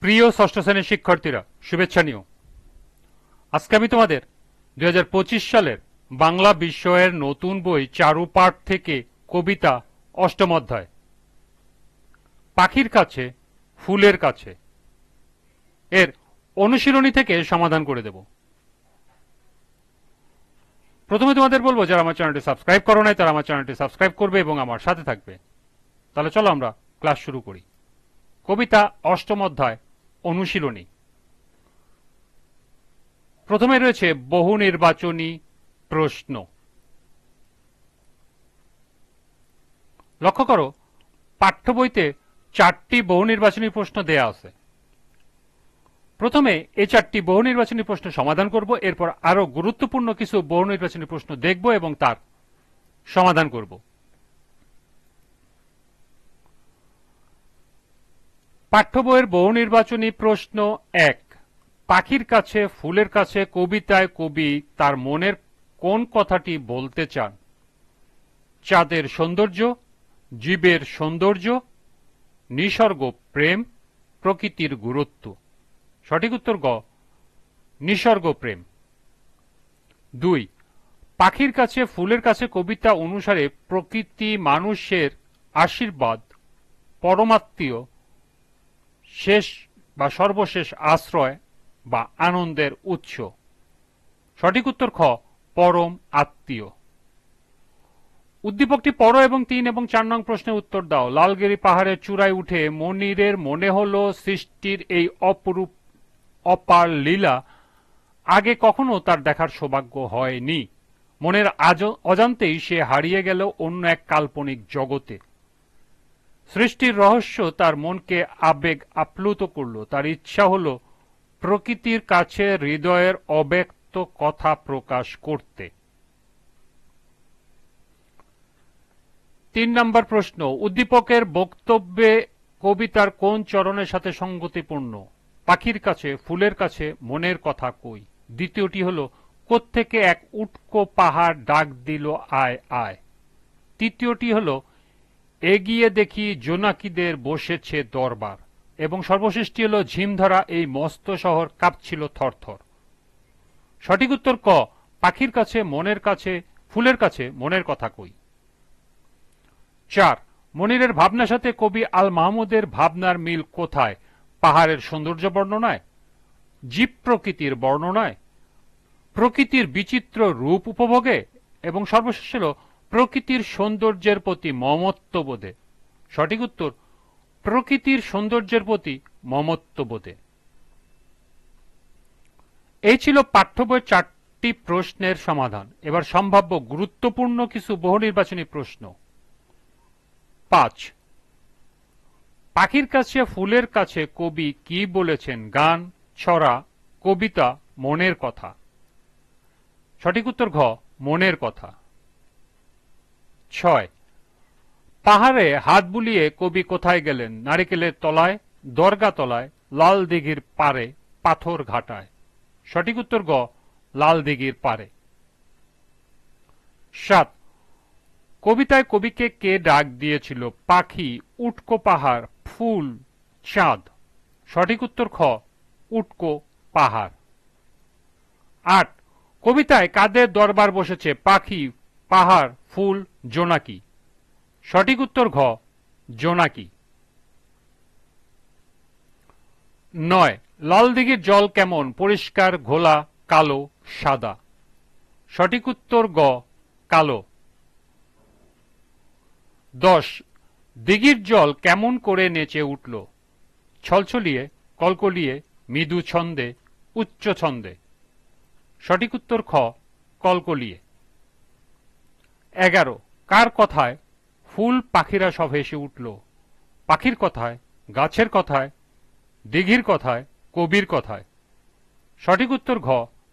প্রিয় ষষ্ঠ শ্রেণীর শিক্ষার্থীরা, শুভেচ্ছা নিও। আজকে আমি তোমাদের 2025 সালের বাংলা বিষয়ের নতুন বই চারুপাঠ থেকে কবিতা অষ্টম অধ্যায় পাখির কাছে ফুলের কাছে এর অনুশীলনী থেকে সমাধান করে দেব। প্রথমে তোমাদের বলবো, যারা আমার চ্যানেলটি সাবস্ক্রাইব করো নাই তারা আমার চ্যানেলটি সাবস্ক্রাইব করবে এবং আমার সাথে থাকবে। তাহলে চলো আমরা ক্লাস শুরু করি। কবিতা অষ্টম অধ্যায় অনুশীলনী। প্রথমে রয়েছে বহু নির্বাচনী প্রশ্ন। লক্ষ্য করো, পাঠ্য বইতে 4টি বহু নির্বাচনী প্রশ্ন দেয়া আছে। প্রথমে এই 4টি বহু নির্বাচনী প্রশ্ন সমাধান করব, এরপর আরো গুরুত্বপূর্ণ কিছু বহু নির্বাচনী প্রশ্ন দেখব এবং তার সমাধান করব। পাঠ্য বইয়ের বহু নির্বাচনী প্রশ্ন 1। পাখির কাছে ফুলের কাছে কবিতায় কবি তার মনের কোন কথাটি বলতে চান? চাঁদের সৌন্দর্য, জীবের সৌন্দর্য, নিসর্গ প্রেম, প্রকৃতির গুরুত্ব। সঠিক উত্তর গ, নিসর্গ প্রেম। 2। পাখির কাছে ফুলের কাছে কবিতা অনুসারে প্রকৃতি মানুষের আশীর্বাদ, পরমাত্মীয়, শেষ বা সর্বশেষ আশ্রয় বা আনন্দের উৎস। সঠিক উত্তর খ, পরম আত্মীয়। উদ্দীপকটি পড়ো এবং 3 এবং 4 নং প্রশ্নের উত্তর দাও। লালগিরি পাহাড়ের চূড়ায় উঠে মনিরের মনে হলো সৃষ্টির এই অপরূপ অপার লীলা আগে কখনো তার দেখার সৌভাগ্য হয়নি। মনের অজান্তেই সে হারিয়ে গেল অন্য এক কাল্পনিক জগতে। সৃষ্টির রহস্য তার মনকে আবেগ আপ্লুত করল। তার ইচ্ছা হলো প্রকৃতির কাছে হৃদয়ের অব্যক্ত কথা প্রকাশ করতে। 3 নম্বর প্রশ্ন, উদ্দীপকের বক্তব্যে কবিতার কোন চরণের সাথে সঙ্গতিপূর্ণ? পাখির কাছে ফুলের কাছে মনের কথা কই। দ্বিতীয়টি হল, কোত্থেকে এক উটকো পাহাড় ডাক দিল আয় আয়। তৃতীয়টি হল, এগিয়ে দেখি জোনাকিদের বসেছে দরবার। এবং সর্বশেষটি হল, ঝিমধরা এই মস্ত শহর কাঁপছিল থরথর। সঠিক উত্তর ক, পাখির কাছে মনের কাছে ফুলের কাছে মনের কথা কই। 4। মনিরের ভাবনার সাথে কবি আল মাহমুদের ভাবনার মিল কোথায়? পাহাড়ের সৌন্দর্য বর্ণনায়, জীব প্রকৃতির বর্ণনায়, প্রকৃতির বিচিত্র রূপ উপভোগে, এবং সর্বশেষ হল প্রকৃতির সৌন্দর্যের প্রতি মমত্ববোধে। সঠিক উত্তর, প্রকৃতির সৌন্দর্যের প্রতি মমত্ববোধে। এই ছিল পাঠ্য বইয়ের 4টি প্রশ্নের সমাধান। এবার সম্ভাব্য গুরুত্বপূর্ণ কিছু বহু নির্বাচনী প্রশ্ন। 5। পাখির কাছে ফুলের কাছে কবি কি বলেছেন? গান, ছড়া, কবিতা, মনের কথা। সঠিক উত্তর ঘ, মনের কথা। 6। পাহাড়ে হাত বুলিয়ে কবি কোথায় গেলেন? নারিকেলের তলায়, দরগা তলায়, লাল দিঘির পারে, পাথর ঘাটায়। সঠিক উত্তর গ, লাল দিঘির পারে। 7। কবিতায় কবিকে কে ডাক দিয়েছিল? পাখি, উটকো পাহাড়, ফুল, চাঁদ। সঠিক উত্তর খ, উটকো পাহাড়। 8। কবিতায় কাদের দরবার বসেছে? পাখি, পাহাড়, ফুল, জোনাকি। সঠিক উত্তর ঘ, জোনাকি। 9। লাল দিঘির জল কেমন? পরিষ্কার, ঘোলা, কালো, সাদা। সঠিক উত্তর গ, কালো। 10। দিঘির জল কেমন করে নেচে উঠল? ছলছলিয়ে, কলকলিয়ে, মৃদু ছন্দে, উচ্চ ছন্দে। সঠিক উত্তর খ, কলকলিয়ে। 11। কার কথায় ফুল পাখিরা সব হেসে উঠল? পাখির কথায়, গাছের কথায়, দিঘির কথায়, কবির কথায়। সঠিক উত্তর ঘ,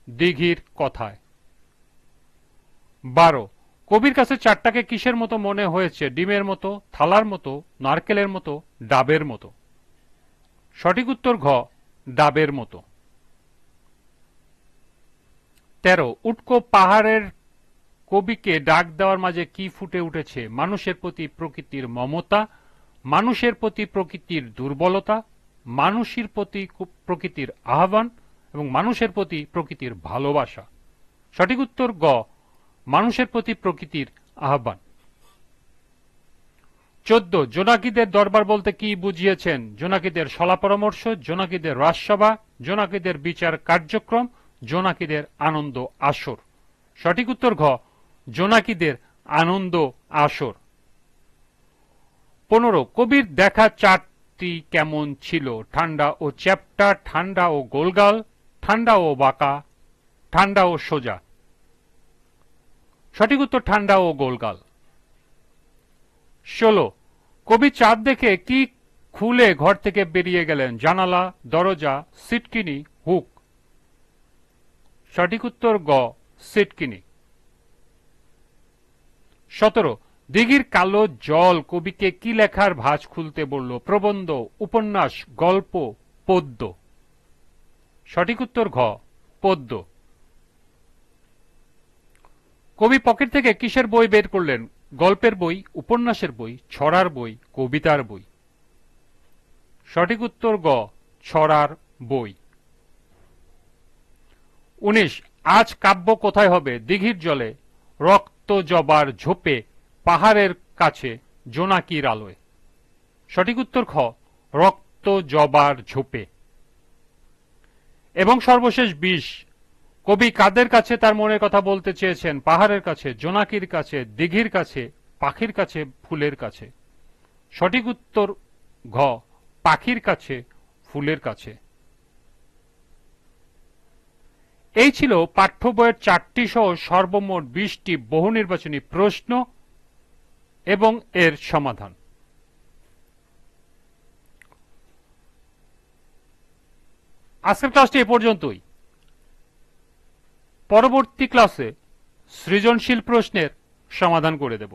দিঘির কথায়। 12। কবির কাছে চাঁদটাকে কিসের মতো মনে হয়েছে? ডিমের মতো, থালার মতো, নারকেলের মতো, ডাবের মতো। সঠিক উত্তর ঘ, ডাবের মতো। 13। উটকো পাহাড়ের কবিকে ডাক দেওয়ার মাঝে কি ফুটে উঠেছে? মানুষের প্রতি প্রকৃতির মমতা, মানুষের প্রতি প্রকৃতির দুর্বলতা, মানুষের প্রতি প্রকৃতির আহ্বান এবং মানুষের প্রতি প্রকৃতির ভালোবাসা। সঠিক উত্তর গ, মানুষের প্রতি প্রকৃতির আহ্বান। 14, জোনাকিদের দরবার বলতে কি বুঝিয়েছেন? জোনাকিদের সলা পরামর্শ, জোনাকিদের রাজসভা, জোনাকিদের বিচার কার্যক্রম, জোনাকিদের আনন্দ আসর। সঠিক উত্তর ঘ, জোনাকিদের আনন্দ আসর। 15, কবির দেখা চাঁদটি কেমন ছিল? ঠান্ডা ও চ্যাপ্টা, ঠান্ডা ও গোলগাল, ঠান্ডা ও বাঁকা, ঠান্ডা ও সোজা। সঠিক উত্তর ঠান্ডা ও গোলগাল। 16, কবি চাঁদ দেখে কি খুলে ঘর থেকে বেরিয়ে গেলেন? জানালা, দরজা, সিটকিনি, হুক। সঠিক উত্তর গ, সিটকিনি। 17, দিঘির কালো জল কবিকে কি লেখার ভাঁজ খুলতে বলল? প্রবন্ধ, উপন্যাস, গল্প, পদ্য। সঠিক উত্তর ঘ, পদ্য। কবি পকেট থেকে কিসের বই বের করলেন? গল্পের বই, উপন্যাসের বই, ছড়ার বই, কবিতার বই। সঠিক উত্তর গ, ছড়ার বই। 19, আজ কাব্য কোথায় হবে? দিঘির জলে, রক্ত জবার ঝোপে, পাহাড়ের কাছে, জোনাকির আলোয়। সঠিক উত্তর খ, রক্ত জবার ঝোপে। এবং সর্বশেষ 20, কবি কাদের কাছে তার মনের কথা বলতে চেয়েছেন? পাহাড়ের কাছে, জোনাকির কাছে, দিঘির কাছে, পাখির কাছে, ফুলের কাছে। সঠিক উত্তর ঘ, পাখির কাছে, ফুলের কাছে। এই ছিল পাঠ্য বইয়ের 4টি সহ সর্বমোট 20টি বহু নির্বাচনী প্রশ্ন এবং এর সমাধান। আজকের ক্লাসটি এ পর্যন্তই। পরবর্তী ক্লাসে সৃজনশীল প্রশ্নের সমাধান করে দেব।